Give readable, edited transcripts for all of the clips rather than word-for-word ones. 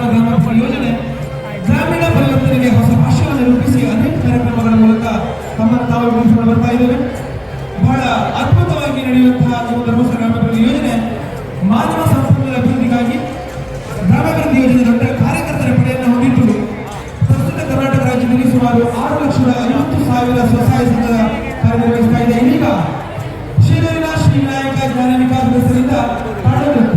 ಯೋಜನೆ ಗ್ರಾಮೀಣ ಪರಿವರ್ತನೆಗೆ ಹೊಸ ಭಾಷೆಯನ್ನು ರೂಪಿಸಿ ಅನೇಕ ಕಾರ್ಯಕ್ರಮಗಳ ಮೂಲಕ ತಮ್ಮನ್ನು ತಾವು ರೂಪಿಸಿಕೊಂಡು ಬರ್ತಾ ಇದ್ದೇವೆ. ಬಹಳ ಅದ್ಭುತವಾಗಿ ನಡೆಯುವಂತಹ ಈ ಧರ್ಮಸ್ಥಳ ಗ್ರಾಮಾಭಿವೃದ್ಧಿ ಯೋಜನೆ ಮಾನವ ಸಂಪನ್ಮೂಲ ಅಭಿವೃದ್ಧಿಗಾಗಿ ಗ್ರಾಮಾಭಿವೃದ್ಧಿ ಯೋಜನೆ ದೊಡ್ಡ ಕಾರ್ಯಕರ್ತರ ಪಡೆಯನ್ನು ಹೊಂದಿದ್ದು ಪ್ರಸ್ತುತ ಕರ್ನಾಟಕ ರಾಜ್ಯದಲ್ಲಿ ಸುಮಾರು 6,50,000 ಸ್ವಸಹಾಯ ಸಂಘದ ಕಾರ್ಯನಿರ್ವಹಿಸ್ತಾ ಇದೆ. ಇದೀಗ ಶಿರೂರಿನ ಶ್ರೀ ವಿನಾಯಕ ಜ್ಞಾನ ವಿಕಾಸ ಸಂಸ್ಥೆಯಿಂದ ಕಾಣುತ್ತಿದೆ.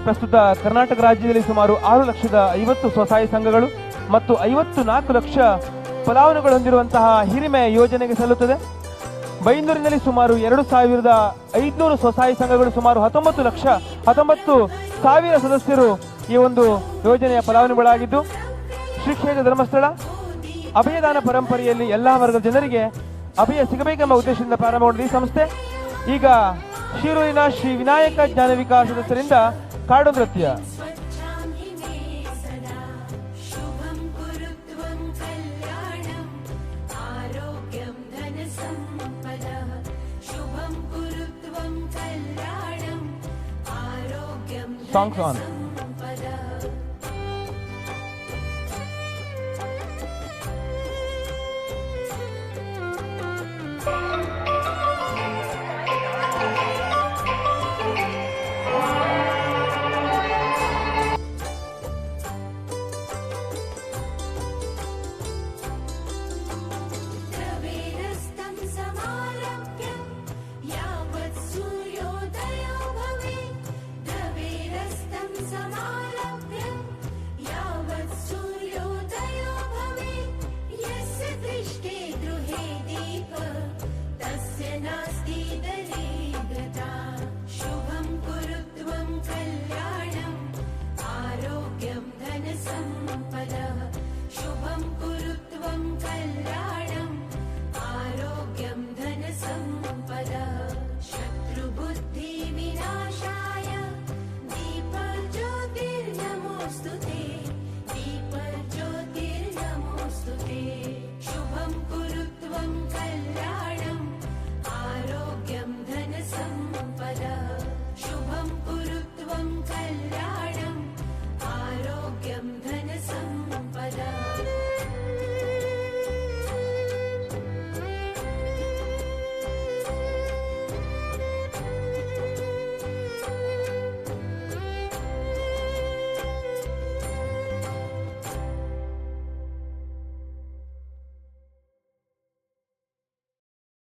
ಪ್ರಸ್ತುತ ಕರ್ನಾಟಕ ರಾಜ್ಯದಲ್ಲಿ ಸುಮಾರು 6,50,000 ಸ್ವಸಹಾಯ ಸಂಘಗಳು ಮತ್ತು 54 ಲಕ್ಷ ಫಲಾನುಭವಿಗಳು ಹೊಂದಿರುವಂತಹ ಹಿರಿಮೆ ಯೋಜನೆಗೆ ಸಲ್ಲುತ್ತದೆ. ಬೈಂದೂರಿನಲ್ಲಿ ಸುಮಾರು 2,500 ಸ್ವಸಹಾಯ ಸಂಘಗಳು, ಸುಮಾರು 19,000 ಸದಸ್ಯರು ಈ ಒಂದು ಯೋಜನೆಯ ಫಲಾನುಭವಿಗಳಾಗಿದ್ದು, ಶ್ರೀ ಕ್ಷೇತ್ರ ಧರ್ಮಸ್ಥಳ ಅಭಯದಾನ ಪರಂಪರೆಯಲ್ಲಿ ಎಲ್ಲಾ ವರ್ಗದ ಜನರಿಗೆ ಅಭಯ ಸಿಗಬೇಕೆಂಬ ಉದ್ದೇಶದಿಂದ ಪ್ರಾರಂಭಗೊಂಡ ಈ ಸಂಸ್ಥೆ ಈಗ ಶಿರೂರಿನ ಶ್ರೀ ವಿನಾಯಕ ಜ್ಞಾನ ವಿಕಾಸ ಸದಸ್ಯರಿಂದ ಕಾಡು ನೃತ್ಯ. Songs on.